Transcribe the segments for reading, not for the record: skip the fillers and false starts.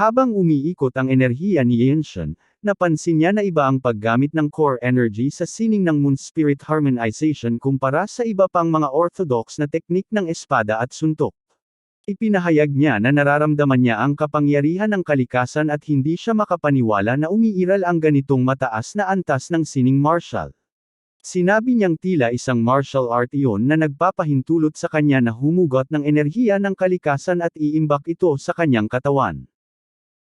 Habang umiikot ang enerhiya ni Yenshen, napansin niya na iba ang paggamit ng core energy sa sining ng Moon Spirit Harmonization kumpara sa iba pang mga orthodox na teknik ng espada at suntok. Ipinahayag niya na nararamdaman niya ang kapangyarihan ng kalikasan at hindi siya makapaniwala na umiiral ang ganitong mataas na antas ng sining martial. Sinabi niyang tila isang martial art iyon na nagpapahintulot sa kanya na humugot ng enerhiya ng kalikasan at iimbak ito sa kanyang katawan.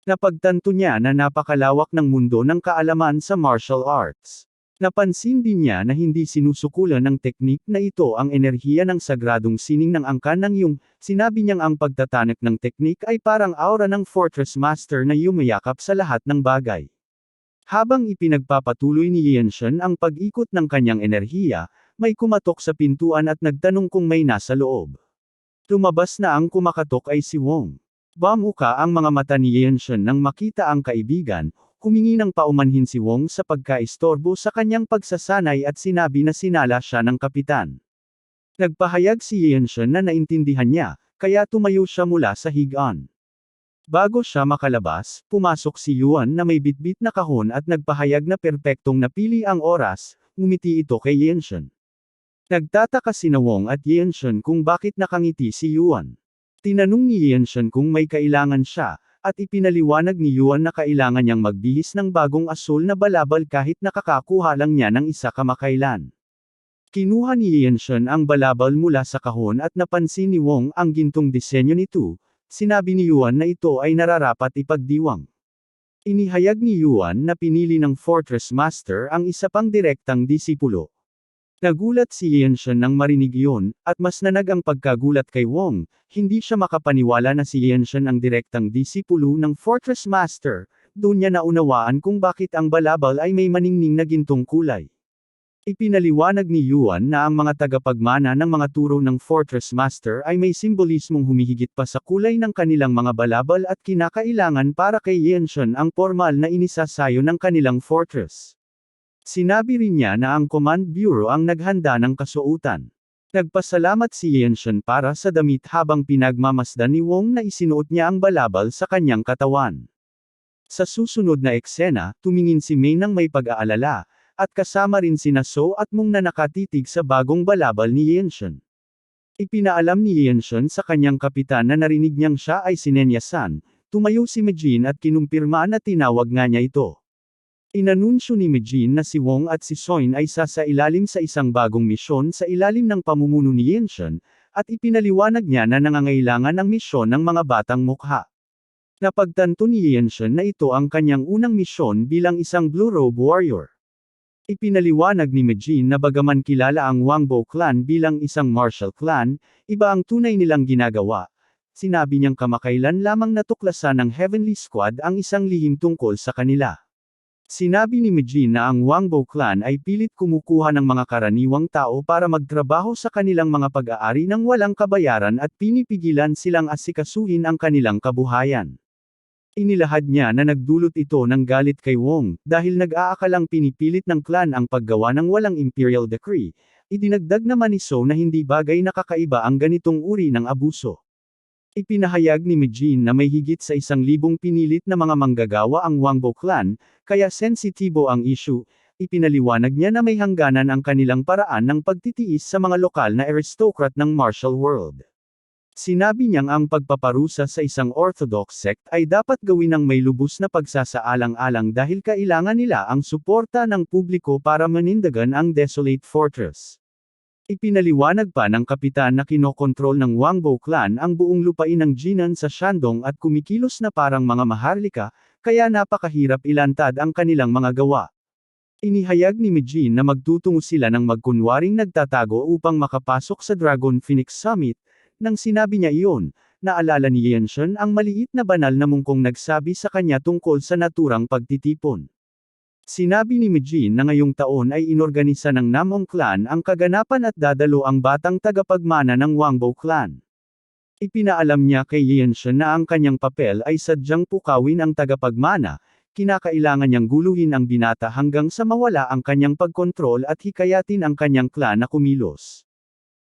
Napagtanto niya na napakalawak ng mundo ng kaalaman sa martial arts. Napansin din niya na hindi sinusukulan ng teknik na ito ang enerhiya ng sagradong sining ng angkan ng Yung. Sinabi niyang ang pagtatanak ng teknik ay parang aura ng Fortress Master na yumayakap sa lahat ng bagay. Habang ipinagpapatuloy ni Yenshen ang pag-ikot ng kanyang enerhiya, may kumatok sa pintuan at nagtanong kung may nasa loob. Lumabas na ang kumakatok ay si Wong. Bamuka ang mga mata ni Yenshen nang makita ang kaibigan, humingi ng paumanhin si Wong sa pagkaistorbo sa kanyang pagsasanay at sinabi na sinala siya ng kapitan. Nagpahayag si Yenshen na naintindihan niya, kaya tumayo siya mula sa higaan. Bago siya makalabas, pumasok si Yuan na may bitbit na kahon at nagpahayag na perpektong napili ang oras, ngumiti ito kay Yenshen. Nagtataka sina Wong at Yenshen kung bakit nakangiti si Yuan. Tinanong ni Yenshen kung may kailangan siya, at ipinaliwanag ni Yuan na kailangan niyang magbihis ng bagong asul na balabal kahit nakakakuha lang niya ng isa kamakailan. Kinuha ni Yenshen ang balabal mula sa kahon at napansin ni Wong ang gintong disenyo nito, sinabi ni Yuan na ito ay nararapat ipagdiwang. Inihayag ni Yuan na pinili ng Fortress Master ang isa pang direktang disipulo. Nagulat si Yenshen nang marinig iyon, at mas nanag ang pagkagulat kay Wong, hindi siya makapaniwala na si Yenshen ang direktang disipulo ng Fortress Master, doon niya naunawaan kung bakit ang balabal ay may maningning na gintong kulay. Ipinaliwanag ni Yuan na ang mga tagapagmana ng mga turo ng Fortress Master ay may simbolismong humihigit pa sa kulay ng kanilang mga balabal at kinakailangan para kay Yenshen ang formal na inisasayo ng kanilang fortress. Sinabi rin niya na ang Command Bureau ang naghanda ng kasuotan. Nagpasalamat si Yenshen para sa damit habang pinagmamasdan ni Wong na isinuot niya ang balabal sa kanyang katawan. Sa susunod na eksena, tumingin si Mei nang may pag-aalala, at kasama rin sina So at Mung na nakatitig sa bagong balabal ni Yenshen. Ipinaalam ni Yenshen sa kanyang kapitan na narinig niyang siya ay si Nenya-san, tumayo si Mijin at kinumpirma na tinawag nga niya ito. Inanunsyo ni Mijin na si Wong at si Soin ay sasailalim sa isang bagong misyon sa ilalim ng pamumuno ni Yenshen, at ipinaliwanag niya na nangangailangan ang misyon ng mga batang mukha. Napagtanto ni Yenshen na ito ang kanyang unang misyon bilang isang Blue Robe Warrior. Ipinaliwanag ni Mijin na bagaman kilala ang Wangbo clan bilang isang martial clan, iba ang tunay nilang ginagawa. Sinabi niyang kamakailan lamang natuklasan ng Heavenly Squad ang isang lihim tungkol sa kanila. Sinabi ni Mijin na ang Wangbo clan ay pilit kumukuha ng mga karaniwang tao para magtrabaho sa kanilang mga pag-aari nang walang kabayaran at pinipigilan silang asikasuhin ang kanilang kabuhayan. Inilahad niya na nagdulot ito ng galit kay Wong, dahil nag-aakalang pinipilit ng clan ang paggawa ng walang imperial decree. Idinagdag naman ni So na hindi bagay na kakaiba ang ganitong uri ng abuso. Ipinahayag ni Mijin na may higit sa 1,000 pinilit na mga manggagawa ang Wangbo clan, kaya sensitibo ang issue. Ipinaliwanag niya na may hangganan ang kanilang paraan ng pagtitiis sa mga lokal na aristocrat ng martial world. Sinabi niyang ang pagpaparusa sa isang orthodox sect ay dapat gawin ng may lubos na pagsasaalang-alang dahil kailangan nila ang suporta ng publiko para manindagan ang desolate fortress. Ipinaliwanag pa ng kapitan na kinokontrol ng Wangbo clan ang buong lupain ng Jinan sa Shandong at kumikilos na parang mga maharlika, kaya napakahirap ilantad ang kanilang mga gawa. Inihayag ni Mijin na magtutungo sila ng magkunwaring nagtatago upang makapasok sa Dragon Phoenix Summit. Nang sinabi niya iyon, naalala ni Yenshen ang maliit na banal na mungkong nagsabi sa kanya tungkol sa naturang pagtitipon. Sinabi ni Mijin na ngayong taon ay inorganisa ng Namong clan ang kaganapan at dadalo ang batang tagapagmana ng Wangbo clan. Ipinaalam niya kay Yenshen na ang kanyang papel ay sadyang pukawin ang tagapagmana, kinakailangan niyang guluhin ang binata hanggang sa mawala ang kanyang pagkontrol at hikayatin ang kanyang clan na kumilos.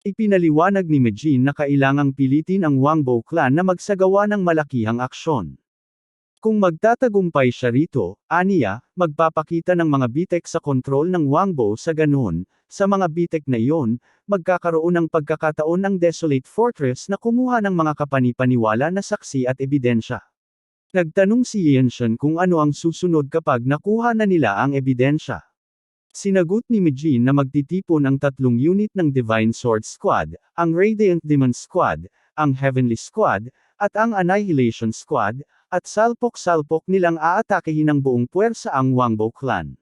Ipinaliwanag ni Mijin na kailangang pilitin ang Wangbo clan na magsagawa ng malakihang aksyon. Kung magtatagumpay siya rito, aniya, magpapakita ng mga bitek sa kontrol ng Wangbo sa ganon, sa mga bitek na iyon, magkakaroon ng pagkakataon ang Desolate Fortress na kumuha ng mga kapanipaniwala na saksi at ebidensya. Nagtanong si Yenshen kung ano ang susunod kapag nakuha na nila ang ebidensya. Sinagot ni Mijin na magtitipon ang 3 unit ng Divine Sword Squad, ang Radiant Demon Squad, ang Heavenly Squad, at ang Annihilation Squad, at salpok-salpok nilang aatakehin ng buong puwersa ang Wangbo clan.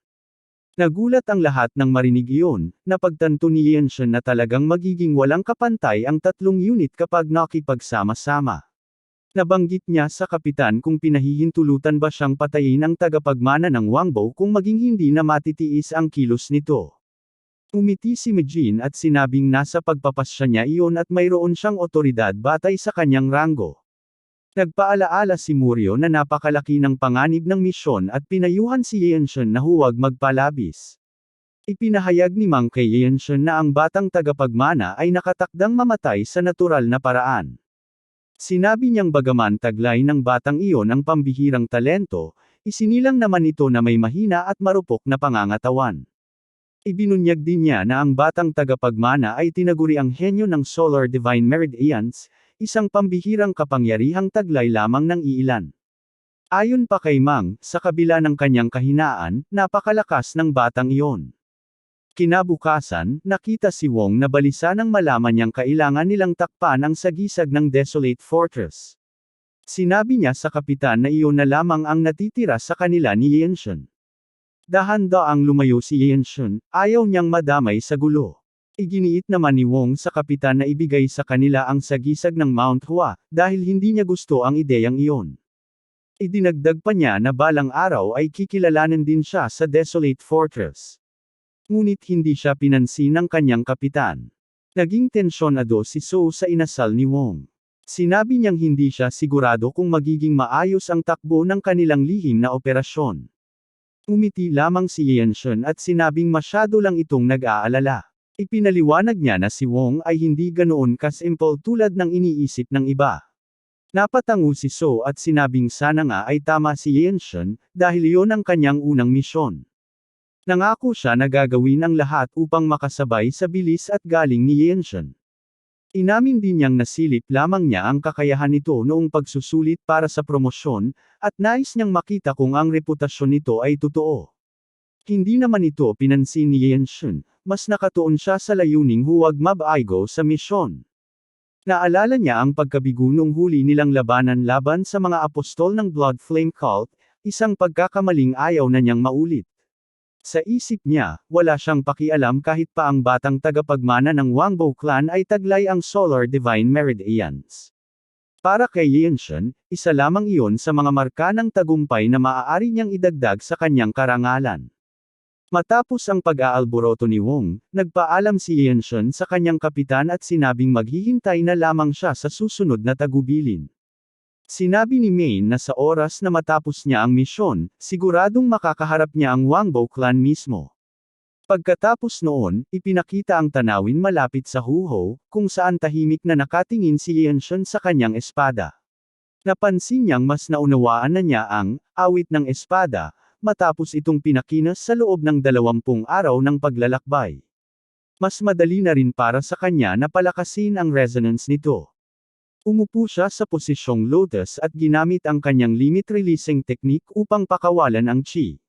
Nagulat ang lahat nang marinig iyon, napagtanto ni Yenshen na talagang magiging walang kapantay ang 3 unit kapag nakipagsama-sama. Nabanggit niya sa kapitan kung pinahihintulutan ba siyang patayin ang tagapagmana ng Wangbo kung maging hindi na matitiis ang kilos nito. Umiti si Mijin at sinabing nasa pagpapasya niya iyon at mayroon siyang otoridad batay sa kanyang ranggo. Nagpaalaala si Muryo na napakalaki ng panganib ng misyon at pinayuhan si Yenshen na huwag magpalabis. Ipinahayag ni Mang kay Yenshen na ang batang tagapagmana ay nakatakdang mamatay sa natural na paraan. Sinabi niyang bagaman taglay ng batang iyon ang pambihirang talento, isinilang naman ito na may mahina at marupok na pangangatawan. Ibinunyag din niya na ang batang tagapagmana ay tinaguri ang henyo ng Solar Divine Meridians, isang pambihirang kapangyarihang taglay lamang ng iilan. Ayon pa kay Mang, sa kabila ng kanyang kahinaan, napakalakas ng batang iyon. Kinabukasan, nakita si Wong na balisa nang malaman niyang kailangan nilang takpan ang sagisag ng Desolate Fortress. Sinabi niya sa kapitan na iyon na lamang ang natitira sa kanila ni Yenshen. Dahan-daang lumayo si Yenshen, ayaw niyang madamay sa gulo. Iginiit naman ni Wong sa kapitan na ibigay sa kanila ang sagisag ng Mount Hua, dahil hindi niya gusto ang ideyang iyon. Idinagdag pa niya na balang araw ay kikilalanin din siya sa Desolate Fortress. Ngunit hindi siya pinansin ng kanyang kapitan. Naging tensyonado si So sa inasal ni Wong. Sinabi niyang hindi siya sigurado kung magiging maayos ang takbo ng kanilang lihim na operasyon. Umiti lamang si Yenshen at sinabing masyado lang itong nag-aalala. Ipinaliwanag niya na si Wong ay hindi ganoon ka-simple tulad ng iniisip ng iba. Napatango si So at sinabing sana nga ay tama si Yenshen, dahil iyon ang kanyang unang misyon. Nangako siya na gagawin ang lahat upang makasabay sa bilis at galing ni Yenshen. Inamin din niyang nasilip lamang niya ang kakayahan nito noong pagsusulit para sa promosyon, at nais niyang makita kung ang reputasyon nito ay totoo. Hindi naman ito pinansin ni Yenshen, mas nakatuon siya sa layuning huwag mabaigo sa misyon. Naalala niya ang pagkabigo nung huli nilang labanan laban sa mga apostol ng Blood Flame Cult, isang pagkakamaling ayaw na niyang maulit. Sa isip niya, wala siyang pakialam kahit pa ang batang tagapagmana ng Wangbo clan ay taglay ang Solar Divine Meridians. Para kay Yenshen, isa lamang iyon sa mga marka ng tagumpay na maaari niyang idagdag sa kanyang karangalan. Matapos ang pag-aalboroto ni Wong, nagpaalam si Yenshen sa kanyang kapitan at sinabing maghihintay na lamang siya sa susunod na tagubilin. Sinabi ni Main na sa oras na matapos niya ang misyon, siguradong makakaharap niya ang Wangbo clan mismo. Pagkatapos noon, ipinakita ang tanawin malapit sa Huho, kung saan tahimik na nakatingin si Yenshen sa kanyang espada. Napansin niyang mas naunawaan na niya ang awit ng espada, matapos itong pinakinas sa loob ng 20 araw ng paglalakbay. Mas madali na rin para sa kanya na palakasin ang resonance nito. Umupo siya sa posisyong lotus at ginamit ang kanyang limit-releasing technique upang pakawalan ang chi.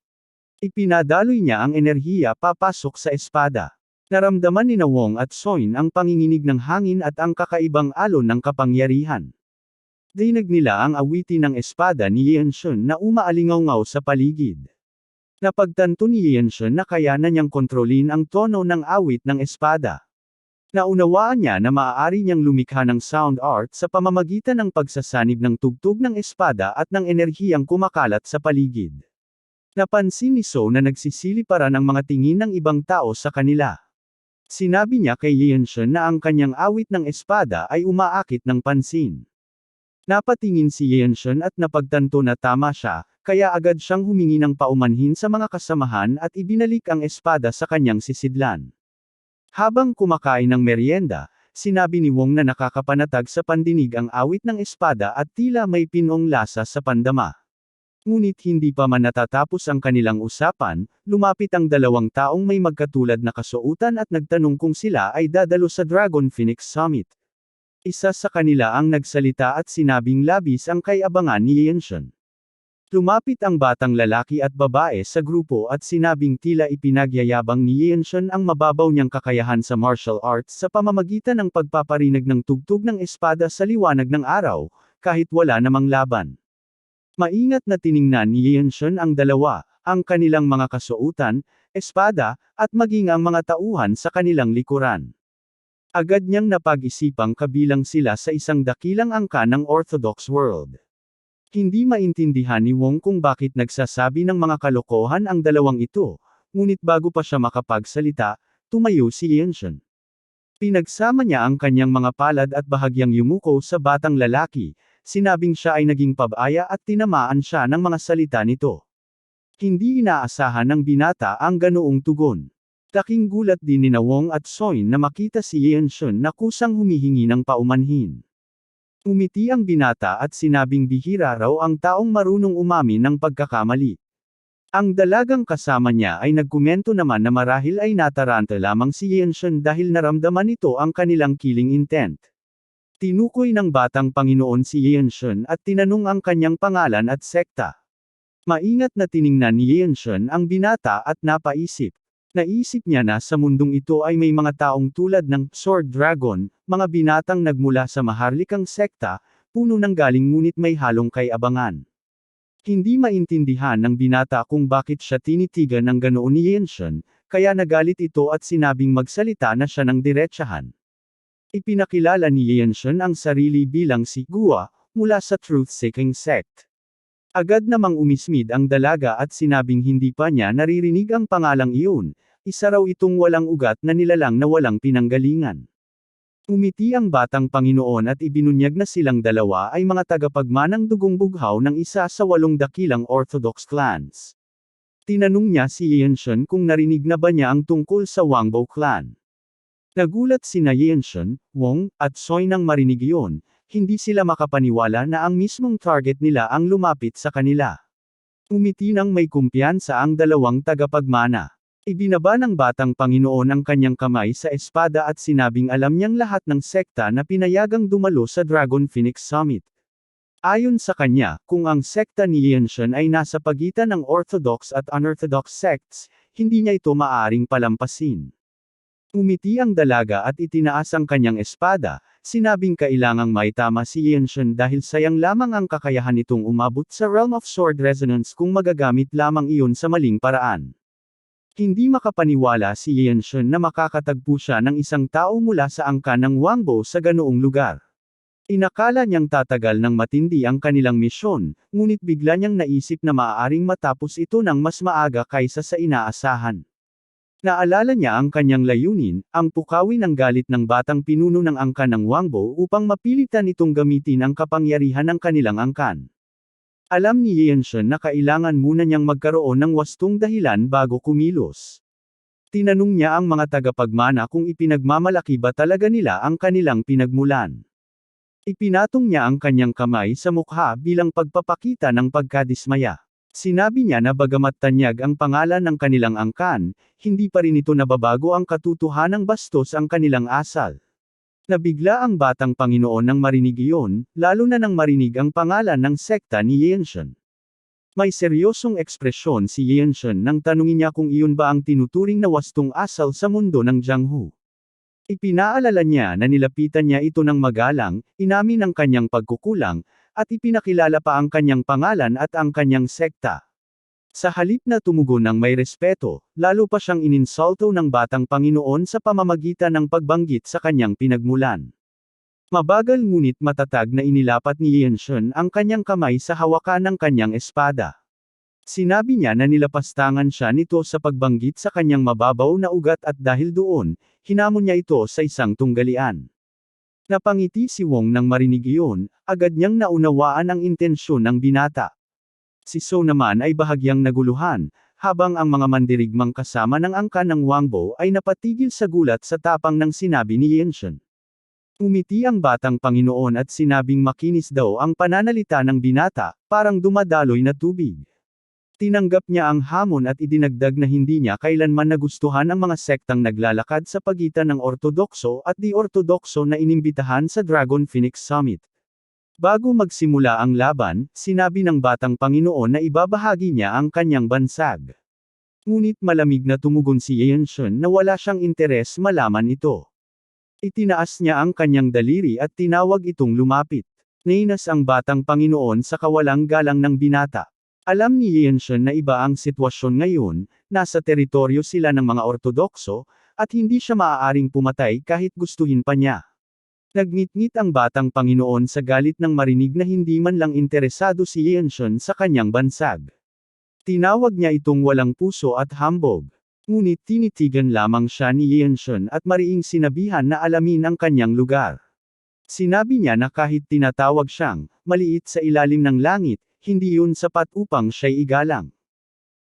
Ipinadaloy niya ang enerhiya papasok sa espada. Naramdaman ni na Wong at Soin ang panginginig ng hangin at ang kakaibang alon ng kapangyarihan. Dinag nila ang awitin ng espada ni Yenshen na umaalingaw-ngaw sa paligid. Napagtanto ni Yenshen na kaya na niyang kontrolin ang tono ng awit ng espada. Naunawaan niya na maaari niyang lumikha ng sound art sa pamamagitan ng pagsasanib ng tugtog ng espada at ng enerhiyang kumakalat sa paligid. Napansin ni So na nagsisilipara ng mga tingin ng ibang tao sa kanila. Sinabi niya kay Yenshen na ang kanyang awit ng espada ay umaakit ng pansin. Napatingin si Yenshen at napagtanto na tama siya, kaya agad siyang humingi ng paumanhin sa mga kasamahan at ibinalik ang espada sa kanyang sisidlan. Habang kumakain ng merienda, sinabi ni Wong na nakakapanatag sa pandinig ang awit ng espada at tila may pinong lasa sa pandama. Ngunit hindi pa man natatapos ang kanilang usapan, lumapit ang dalawang taong may magkatulad na kasuotan at nagtanong kung sila ay dadalo sa Dragon Phoenix Summit. Isa sa kanila ang nagsalita at sinabing labis ang kay-abangan ni Yenshen. Lumapit ang batang lalaki at babae sa grupo at sinabing tila ipinagyayabang ni Yenshen ang mababaw niyang kakayahan sa martial arts sa pamamagitan ng pagpaparinig ng tugtog ng espada sa liwanag ng araw, kahit wala namang laban. Maingat na tiningnan ni Yenshen ang dalawa, ang kanilang mga kasuotan, espada, at maging ang mga tauhan sa kanilang likuran. Agad niyang napag-isipang kabilang sila sa isang dakilang angka ng Orthodox world. Hindi maintindihan ni Wong kung bakit nagsasabi ng mga kalokohan ang dalawang ito, ngunit bago pa siya makapagsalita, tumayo si Yenshen. Pinagsama niya ang kanyang mga palad at bahagyang yumuko sa batang lalaki, sinabing siya ay naging pabaya at tinamaan siya ng mga salita nito. Hindi inaasahan ng binata ang ganoong tugon. Laking gulat din ni Wong at Soin na makita si Yenshen na kusang humihingi ng paumanhin. Umiti ang binata at sinabing bihira raw ang taong marunong umamin ng pagkakamali. Ang dalagang kasama niya ay nagkomento naman na marahil ay nataranta lamang si Yenshen dahil naramdaman nito ang kanilang killing intent. Tinukoy ng batang Panginoon si Yenshen at tinanong ang kanyang pangalan at sekta. Maingat na tiningnan ni Yenshen ang binata at napaisip. Naisip niya na sa mundong ito ay may mga taong tulad ng Sword Dragon, mga binatang nagmula sa maharlikang sekta, puno ng galing ngunit may halong kay-abangan. Hindi maintindihan ng binata kung bakit siya tinitigan ng ganoon ni Yenshen, kaya nagalit ito at sinabing magsalita na siya ng diretsahan. Ipinakilala ni Yenshen ang sarili bilang si Gua, mula sa Truth-Seeking Sect. Agad namang umismid ang dalaga at sinabing hindi pa niya naririnig ang pangalang iyon, isa raw itong walang ugat na nilalang na walang pinanggalingan. Umiti ang batang Panginoon at ibinunyag na silang dalawa ay mga tagapagmanang dugong bughaw ng isa sa 8 dakilang Orthodox clans. Tinanong niya si Yenshen kung narinig na ba niya ang tungkol sa Wangbao clan. Nagulat sina Yenshen, Wong, at Soy nang marinig iyon, hindi sila makapaniwala na ang mismong target nila ang lumapit sa kanila. Umiti nang may kumpiyansa ang dalawang tagapagmana. Ibinaba ng batang Panginoon ang kanyang kamay sa espada at sinabing alam niyang lahat ng sekta na pinayagang dumalo sa Dragon Phoenix Summit. Ayon sa kanya, kung ang sekta ni Yenshen ay nasa pagitan ng Orthodox at Unorthodox sects, hindi niya ito maaaring palampasin. Umiti ang dalaga at itinaas ang kanyang espada, sinabing kailangang maitama si Yenshen dahil sayang lamang ang kakayahan nitong umabot sa Realm of Sword Resonance kung magagamit lamang iyon sa maling paraan. Hindi makapaniwala si Yenshen na makakatagpo siya ng isang tao mula sa angkan ng Wangbao sa ganoong lugar. Inakala niyang tatagal ng matindi ang kanilang misyon, ngunit bigla niyang naisip na maaaring matapos ito ng mas maaga kaysa sa inaasahan. Naalala niya ang kanyang layunin, ang pukawin ang galit ng batang pinuno ng angkan ng Wangbao upang mapilitan itong gamitin ang kapangyarihan ng kanilang angkan. Alam ni Yenshen na kailangan muna niyang magkaroon ng wastong dahilan bago kumilos. Tinanong niya ang mga tagapagmana kung ipinagmamalaki ba talaga nila ang kanilang pinagmulan. Ipinatong niya ang kanyang kamay sa mukha bilang pagpapakita ng pagkadismaya. Sinabi niya na bagamat tanyag ang pangalan ng kanilang angkan, hindi pa rin ito nababago ang katotohanang bastos ang kanilang asal. Nabigla ang batang Panginoon nang marinig iyon, lalo na nang marinig ang pangalan ng sekta ni Yenshen. May seryosong ekspresyon si Yenshen nang tanungin niya kung iyon ba ang tinuturing na wastong asal sa mundo ng Jianghu. Ipinaalala niya na nilapitan niya ito ng magalang, inamin ang kanyang pagkukulang, at ipinakilala pa ang kanyang pangalan at ang kanyang sekta. Sa halip na tumugon ng may respeto, lalo pa siyang ininsulto ng batang Panginoon sa pamamagitan ng pagbanggit sa kanyang pinagmulan. Mabagal ngunit matatag na inilapat ni Yenshen ang kanyang kamay sa hawakan ng kanyang espada. Sinabi niya na nilapastangan siya nito sa pagbanggit sa kanyang mababaw na ugat at dahil doon, hinamon niya ito sa isang tunggalian. Napangiti si Wong nang marinig iyon, agad niyang naunawaan ang intensyon ng binata. Si So naman ay bahagyang naguluhan, habang ang mga mandirigmang kasama ng angkan ng Wangbao ay napatigil sa gulat sa tapang ng sinabi ni Yenshen. Umiti ang batang Panginoon at sinabing makinis daw ang pananalita ng binata, parang dumadaloy na tubig. Tinanggap niya ang hamon at idinagdag na hindi niya kailanman nagustuhan ang mga sektang naglalakad sa pagitan ng Ortodokso at Di-Ortodokso na inimbitahan sa Dragon Phoenix Summit. Bago magsimula ang laban, sinabi ng batang Panginoon na ibabahagi niya ang kanyang bansag. Ngunit malamig na tumugon si Yanshin na wala siyang interes malaman ito. Itinaas niya ang kanyang daliri at tinawag itong lumapit. Nainas ang batang Panginoon sa kawalang galang ng binata. Alam ni Yanshin na iba ang sitwasyon ngayon, nasa teritoryo sila ng mga Ortodokso, at hindi siya maaaring pumatay kahit gustuhin pa niya. Nagngit-ngit ang batang Panginoon sa galit nang marinig na hindi man lang interesado si Yanshin sa kanyang bansag. Tinawag niya itong walang puso at hambog. Ngunit tinitigan lamang siya ni Yanshin at mariing sinabihan na alamin ang kanyang lugar. Sinabi niya na kahit tinatawag siyang maliit sa ilalim ng langit, hindi yun sapat upang siya'y igalang.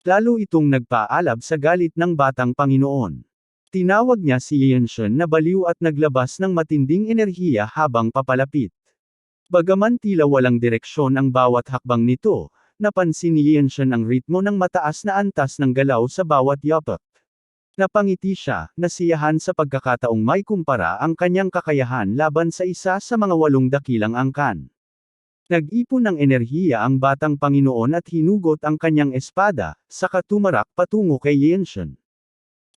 Lalo itong nagpaalab sa galit ng batang Panginoon. Tinawag niya si Yanshin na baliw at naglabas ng matinding enerhiya habang papalapit. Bagaman tila walang direksyon ang bawat hakbang nito, napansin ni Yanshin ang ritmo ng mataas na antas ng galaw sa bawat yapak. Napangiti siya, nasiyahan sa pagkakataong may kumpara ang kanyang kakayahan laban sa isa sa mga 8 dakilang angkan. Nag-ipon ng enerhiya ang batang Panginoon at hinugot ang kanyang espada, saka tumarak patungo kay Yanshin.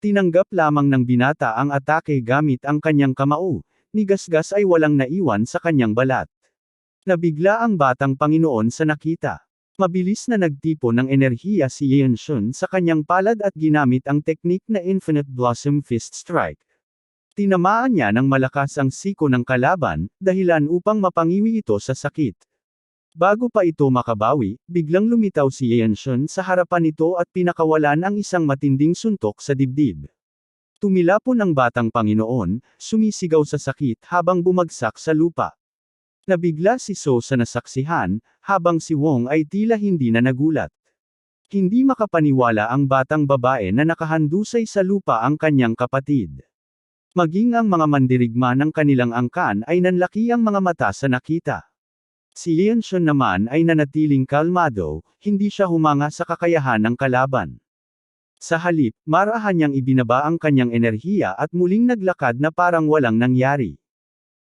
Tinanggap lamang ng binata ang atake gamit ang kanyang kamao, ni Gasgas ay walang naiwan sa kanyang balat. Nabigla ang batang Panginoon sa nakita. Mabilis na nagtipon ng enerhiya si Yanshin sa kanyang palad at ginamit ang teknik na Infinite Blossom Fist Strike. Tinamaan niya ng malakas ang siko ng kalaban, dahilan upang mapangiwi ito sa sakit. Bago pa ito makabawi, biglang lumitaw si Yanshin sa harapan nito at pinakawalan ang isang matinding suntok sa dibdib. Tumilapon ang batang Panginoon, sumisigaw sa sakit habang bumagsak sa lupa. Nabigla si So sa nasaksihan, habang si Wong ay tila hindi na nagulat. Hindi makapaniwala ang batang babae na nakahandusay sa lupa ang kanyang kapatid. Maging ang mga mandirigma ng kanilang angkan ay nanlaki ang mga mata sa nakita. Si Yanshin naman ay nanatiling kalmado, hindi siya humanga sa kakayahan ng kalaban. Sa halip, marahan niyang ibinaba ang kanyang enerhiya at muling naglakad na parang walang nangyari.